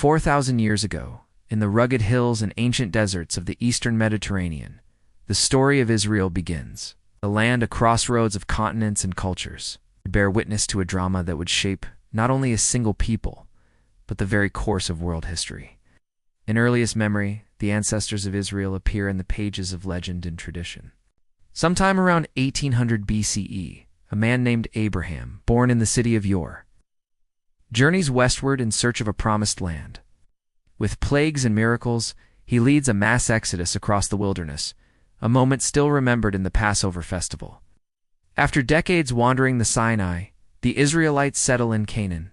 4,000 years ago, in the rugged hills and ancient deserts of the eastern Mediterranean, the story of Israel begins. A land, a crossroads of continents and cultures, to bear witness to a drama that would shape not only a single people, but the very course of world history. In earliest memory, the ancestors of Israel appear in the pages of legend and tradition. Sometime around 1800 BCE, a man named Abraham, born in the city of Ur, journeys westward in search of a promised land. With plagues and miracles, he leads a mass exodus across the wilderness, a moment still remembered in the Passover festival. After decades wandering the Sinai, the Israelites settle in Canaan,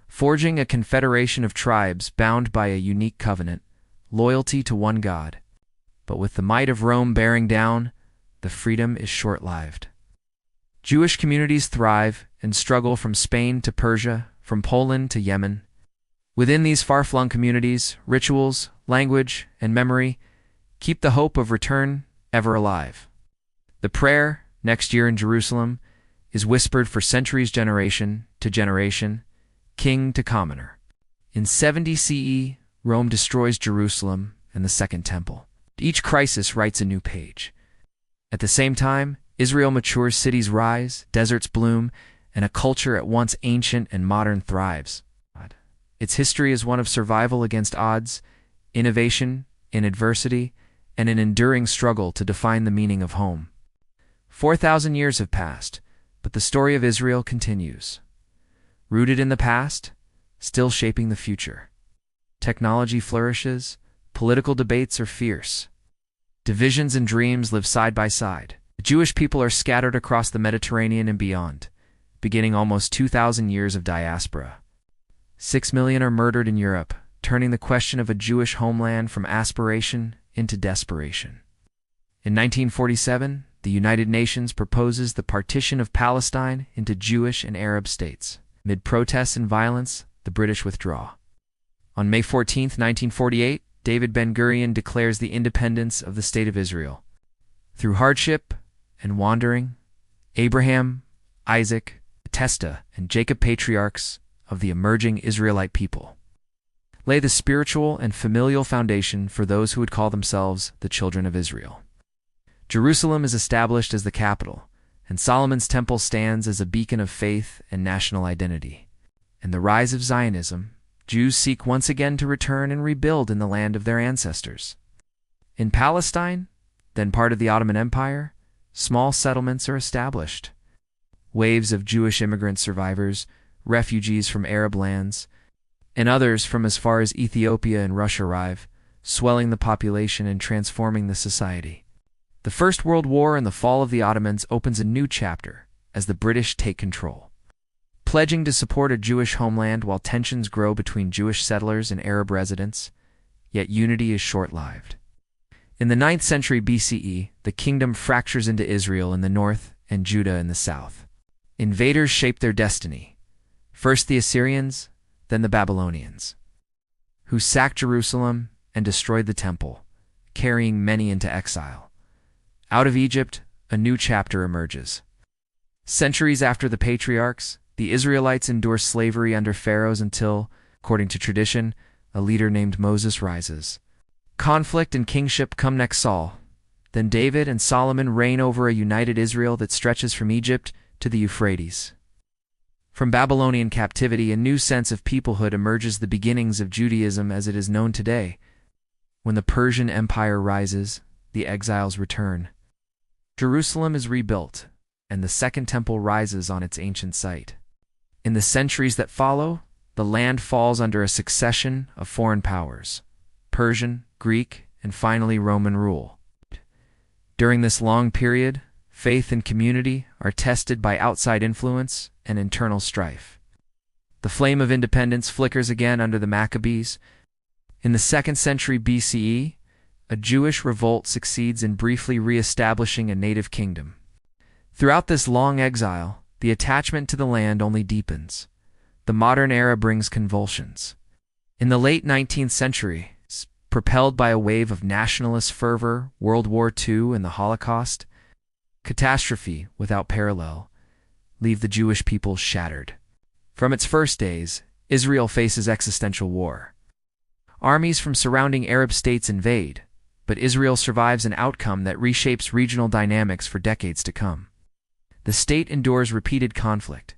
forging a confederation of tribes bound by a unique covenant, loyalty to one God. But with the might of Rome bearing down, the freedom is short-lived. Jewish communities thrive and struggle from Spain to Persia, from Poland to Yemen. Within these far-flung communities, rituals, language, and memory keep the hope of return ever alive. The prayer, "Next year in Jerusalem," is whispered for centuries, generation to generation, king to commoner. In 70 CE, Rome destroys Jerusalem and the Second Temple. Each crisis writes a new page. At the same time, Israel matures, cities rise, deserts bloom, and a culture at once ancient and modern thrives. Its history is one of survival against odds, innovation in adversity, and an enduring struggle to define the meaning of home. 4,000 years have passed, but the story of Israel continues. Rooted in the past, still shaping the future. Technology flourishes, political debates are fierce. Divisions and dreams live side by side. The Jewish people are scattered across the Mediterranean and beyond, beginning almost 2,000 years of diaspora. 6 million are murdered in Europe, turning the question of a Jewish homeland from aspiration into desperation. In 1947, the United Nations proposes the partition of Palestine into Jewish and Arab states. Amid protests and violence, the British withdraw. On May 14, 1948, David Ben-Gurion declares the independence of the State of Israel. Through hardship and wandering, Abraham, Isaac, Testa, and Jacob, patriarchs of the emerging Israelite people, lay the spiritual and familial foundation for those who would call themselves the children of Israel. Jerusalem is established as the capital, and Solomon's temple stands as a beacon of faith and national identity. In the rise of Zionism, Jews seek once again to return and rebuild in the land of their ancestors. In Palestine, then part of the Ottoman Empire, small settlements are established. Waves of Jewish immigrant survivors, refugees from Arab lands, and others from as far as Ethiopia and Russia arrive, swelling the population and transforming the society. The First World War and the fall of the Ottomans opens a new chapter as the British take control, pledging to support a Jewish homeland while tensions grow between Jewish settlers and Arab residents, yet unity is short-lived. In the 9th century BCE, the kingdom fractures into Israel in the north and Judah in the south. Invaders shape their destiny, first the Assyrians, then the Babylonians, who sacked Jerusalem and destroyed the temple, carrying many into exile. Out of Egypt, a new chapter emerges. Centuries after the patriarchs, the Israelites endure slavery under pharaohs until, according to tradition, a leader named Moses rises. Conflict and kingship come next. Saul, then David and Solomon reign over a united Israel that stretches from Egypt to the Euphrates. From Babylonian captivity, a new sense of peoplehood emerges, the beginnings of Judaism as it is known today. When the Persian Empire rises, the exiles return. Jerusalem is rebuilt, and the Second Temple rises on its ancient site. In the centuries that follow, the land falls under a succession of foreign powers: Persian, Greek, and finally Roman rule. During this long period, faith and community are tested by outside influence and internal strife. The flame of independence flickers again under the Maccabees. In the 2nd century BCE, a Jewish revolt succeeds in briefly re-establishing a native kingdom. Throughout this long exile, the attachment to the land only deepens. The modern era brings convulsions. In the late 19th century, propelled by a wave of nationalist fervor, World War II and the Holocaust, catastrophe without parallel, leave the Jewish people shattered. From its first days, Israel faces existential war. Armies from surrounding Arab states invade, but Israel survives an outcome that reshapes regional dynamics for decades to come. The state endures repeated conflict: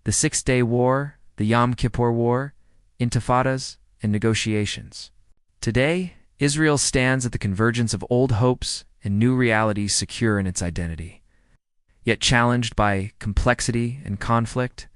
the Six-Day War, the Yom Kippur War, intifadas, and negotiations. Today, Israel stands at the convergence of old hopes and new realities, secure in its identity. Yet challenged by complexity and conflict,